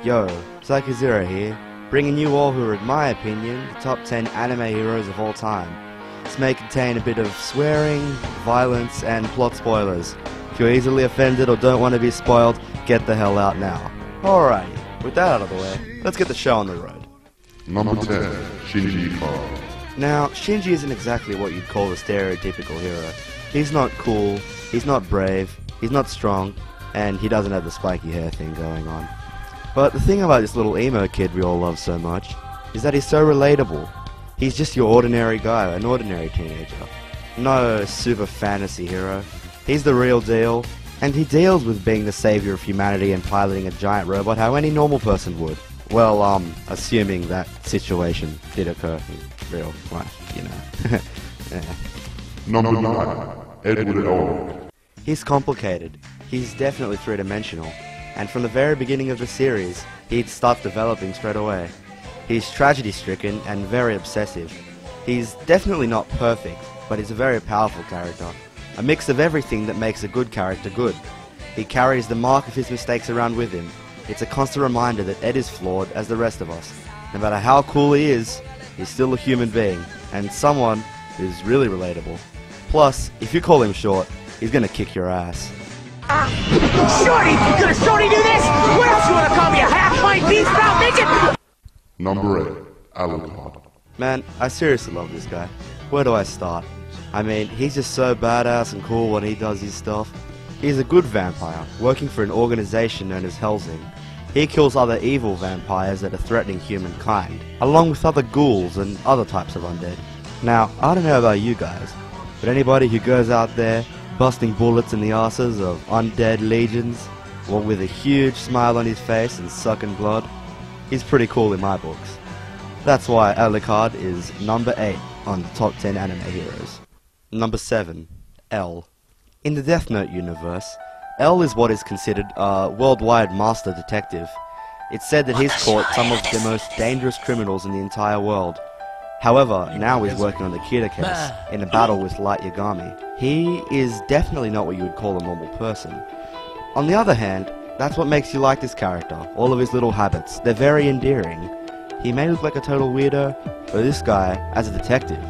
Yo, Psycho Zero here, bringing you all who are, in my opinion, the top 10 anime heroes of all time. This may contain a bit of swearing, violence, and plot spoilers. If you're easily offended or don't want to be spoiled, get the hell out now. Alrighty, with that out of the way, let's get the show on the road. Number 10, Shinji Ikari. Now, Shinji isn't exactly what you'd call a stereotypical hero. He's not cool, he's not brave, he's not strong, and he doesn't have the spiky hair thing going on. But the thing about this little emo kid we all love so much is that he's so relatable. He's just your ordinary guy, an ordinary teenager. No super fantasy hero. He's the real deal, and he deals with being the savior of humanity and piloting a giant robot how any normal person would. Well, assuming that situation did occur in real life, you know. Yeah. Number 9, Edward Elric. He's complicated. He's definitely three-dimensional. And from the very beginning of the series, he'd start developing straight away. He's tragedy-stricken and very obsessive. He's definitely not perfect, but he's a very powerful character. A mix of everything that makes a good character good. He carries the mark of his mistakes around with him. It's a constant reminder that Ed is flawed as the rest of us. No matter how cool he is, he's still a human being, and someone who's really relatable. Plus, if you call him short, he's gonna kick your ass. Shorty! Gonna Shorty do this? What else you wanna call me, a half-pint beef-stout midget? Number 8, Alucard. Man, I seriously love this guy. Where do I start? I mean, he's just so badass and cool when he does his stuff. He's a good vampire, working for an organization known as Hellsing. He kills other evil vampires that are threatening humankind, along with other ghouls and other types of undead. Now, I don't know about you guys, but anybody who goes out there busting bullets in the asses of undead legions, or with a huge smile on his face and sucking blood, he's pretty cool in my books. That's why Alucard is number 8 on the top 10 anime heroes. Number 7, L. In the Death Note universe, L is what is considered a worldwide master detective. It's said that he's caught some of the most dangerous criminals in the entire world. However, now he's working on the Kira case in a battle with Light Yagami. He is definitely not what you would call a normal person. On the other hand, that's what makes you like this character, all of his little habits. They're very endearing. He may look like a total weirdo, but this guy, as a detective,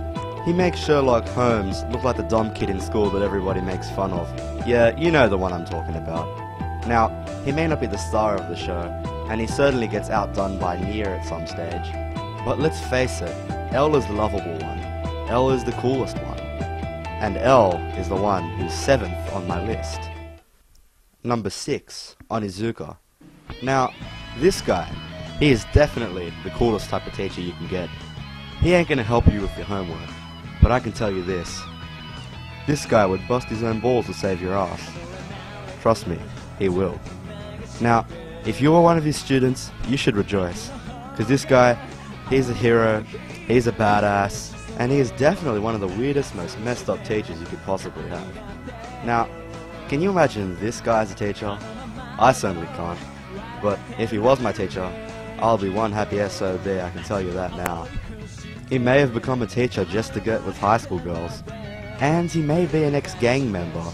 he makes Sherlock Holmes look like the dumb kid in school that everybody makes fun of. Yeah, you know the one I'm talking about. Now, he may not be the star of the show, and he certainly gets outdone by Nier at some stage. But let's face it, L is the lovable one. L is the coolest one. And L is the one who's 7th on my list. Number 6, Onizuka. Now, this guy, he is definitely the coolest type of teacher you can get. He ain't gonna help you with your homework, but I can tell you this. This guy would bust his own balls to save your ass. Trust me, he will. Now, if you are one of his students, you should rejoice. Because this guy, he's a hero, he's a badass, and he is definitely one of the weirdest, most messed up teachers you could possibly have. Now, can you imagine this guy as a teacher? I certainly can't. But if he was my teacher, I'll be one happy SOB, I can tell you that now. He may have become a teacher just to get with high school girls, and he may be an ex-gang member,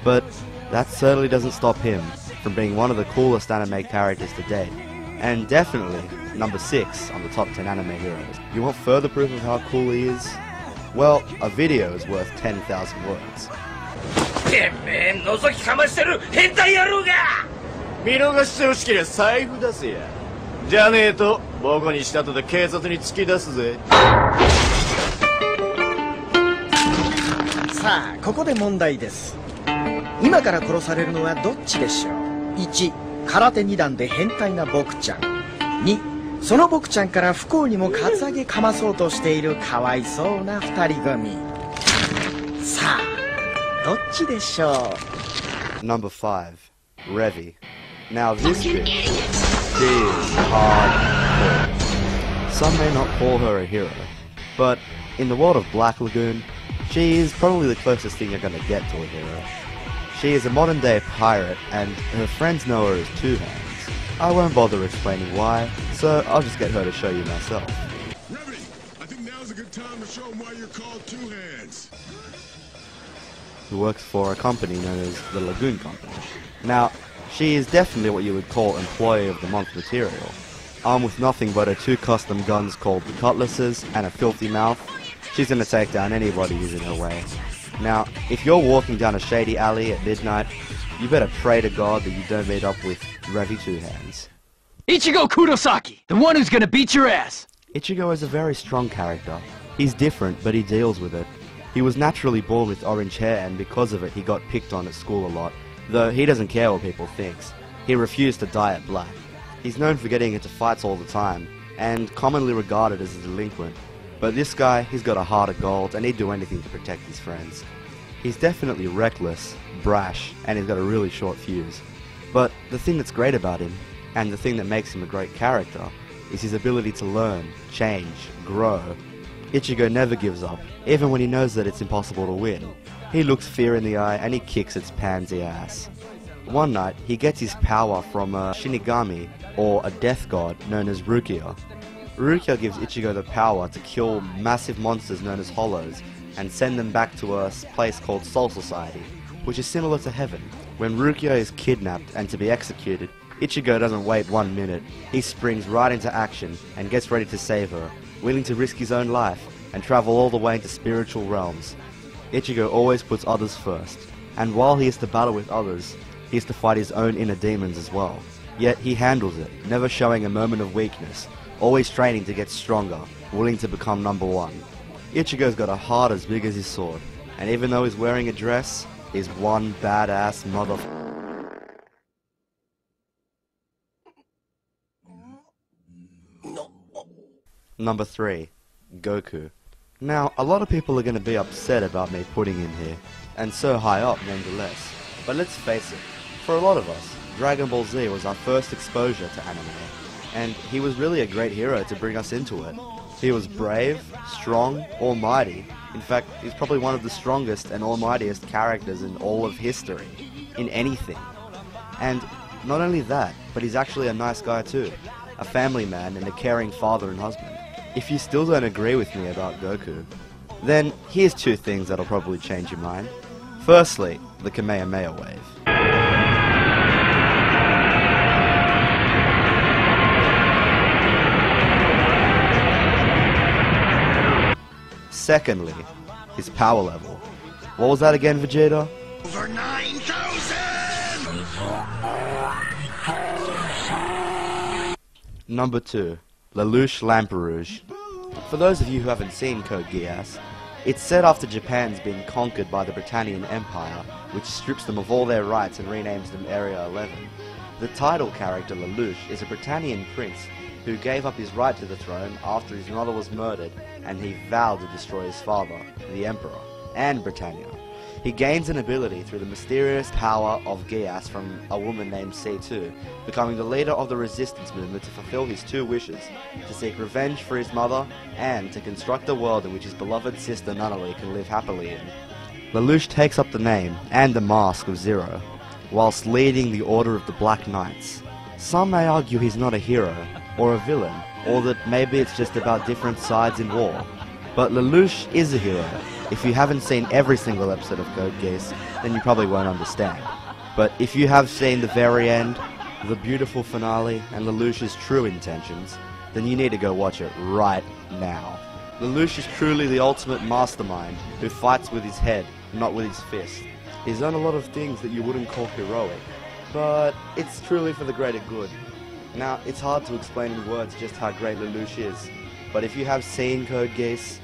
but that certainly doesn't stop him from being one of the coolest anime characters to date, and definitely number 6 on the top 10 anime heroes. You want further proof of how cool he is? Well, a video is worth 10,000 words. てめえ覗きかましてる変態野郎が見逃してほしけりゃ財布出せやじゃねえとボコにしたとで警察に突き出すぜさあここで問題です。今から殺されるのはどっちでしょう。1、空手2段で変態なボクちゃん。2、そのボクちゃんから不幸にもカツアゲかまそうとしているかわいそうな2人組。さあどっちでしょう。 Number 5, Revi. Now this bitch, she is hardcore. Some may not call her a hero, but in the world of Black Lagoon, she is probably the closest thing you're gonna get to a hero. She is a modern day pirate, and her friends know her as Two Hands. I won't bother explaining why, so I'll just get her to show you myself. Revi, I think now's a good time to show them why you're called Two Hands. Who works for a company known as the Lagoon Company. Now, She is definitely what you would call Employee of the Month material. Armed with nothing but her 2 custom guns called the Cutlasses and a filthy mouth, she's gonna take down anybody who's in her way. Now, if you're walking down a shady alley at midnight, you better pray to God that you don't meet up with Revy Two Hands. Ichigo Kurosaki, the one who's gonna beat your ass! Ichigo is a very strong character. He's different, but he deals with it. He was naturally born with orange hair, and because of it he got picked on at school a lot, though he doesn't care what people think. He refused to dye it black. He's known for getting into fights all the time, and commonly regarded as a delinquent. But this guy, he's got a heart of gold, and he'd do anything to protect his friends. He's definitely reckless, brash, and he's got a really short fuse. But the thing that's great about him, and the thing that makes him a great character, is his ability to learn, change, grow. Ichigo never gives up, even when he knows that it's impossible to win. He looks fear in the eye and he kicks its pansy ass. One night, he gets his power from a Shinigami, or a death god, known as Rukia. Rukia gives Ichigo the power to kill massive monsters known as Hollows, and send them back to a place called Soul Society, which is similar to heaven. When Rukia is kidnapped and to be executed, Ichigo doesn't wait 1 minute. He springs right into action and gets ready to save her, willing to risk his own life and travel all the way into spiritual realms. Ichigo always puts others first, and while he is to battle with others, he is to fight his own inner demons as well. Yet he handles it, never showing a moment of weakness, always training to get stronger, willing to become number 1. Ichigo's got a heart as big as his sword, and even though he's wearing a dress, he's one badass Number 3. Goku. Now, a lot of people are going to be upset about me putting him here, and so high up nonetheless. But let's face it, for a lot of us, Dragon Ball Z was our first exposure to anime, and he was really a great hero to bring us into it. He was brave, strong, almighty. In fact, he's probably one of the strongest and almightiest characters in all of history, in anything. And not only that, but he's actually a nice guy too, a family man and a caring father and husband. If you still don't agree with me about Goku, then here's 2 things that'll probably change your mind. Firstly, the Kamehameha wave. Secondly, his power level. What was that again, Vegeta? Over 9,000! Number 2, Lelouch Lamperouge. For those of you who haven't seen Code Geass, it's set after Japan's been conquered by the Britannian Empire, which strips them of all their rights and renames them Area 11. The title character Lelouch is a Britannian prince who gave up his right to the throne after his mother was murdered, and he vowed to destroy his father, the Emperor, and Britannia. He gains an ability through the mysterious power of Geass from a woman named C2, becoming the leader of the resistance movement to fulfill his 2 wishes, to seek revenge for his mother, and to construct a world in which his beloved sister Nunnally can live happily in. Lelouch takes up the name and the mask of Zero, whilst leading the Order of the Black Knights. Some may argue he's not a hero, or a villain, or that maybe it's just about different sides in war. But Lelouch is a hero. If you haven't seen every single episode of Code Geass, then you probably won't understand. But if you have seen the very end, the beautiful finale, and Lelouch's true intentions, then you need to go watch it right now. Lelouch is truly the ultimate mastermind who fights with his head, not with his fist. He's done a lot of things that you wouldn't call heroic, but it's truly for the greater good. Now, it's hard to explain in words just how great Lelouch is, but if you have seen Code Geass,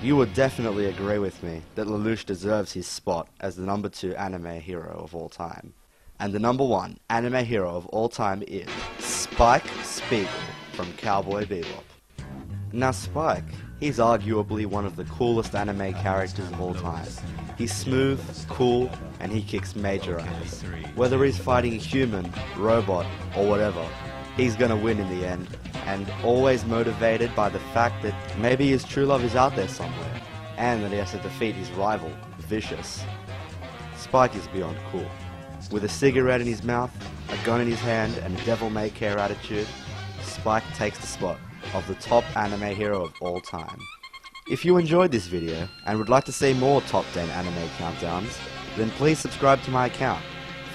you would definitely agree with me that Lelouch deserves his spot as the number 2 anime hero of all time. And the number 1 anime hero of all time is Spike Spiegel from Cowboy Bebop. Now Spike, he's arguably one of the coolest anime characters of all time. He's smooth, cool, and he kicks major ass. Whether he's fighting a human, robot, or whatever, he's gonna win in the end, and always motivated by the fact that maybe his true love is out there somewhere, and that he has to defeat his rival, Vicious. Spike is beyond cool. With a cigarette in his mouth, a gun in his hand, and a devil-may-care attitude, Spike takes the spot of the top anime hero of all time. If you enjoyed this video, and would like to see more top 10 anime countdowns, then please subscribe to my account.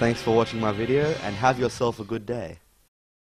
Thanks for watching my video and have yourself a good day.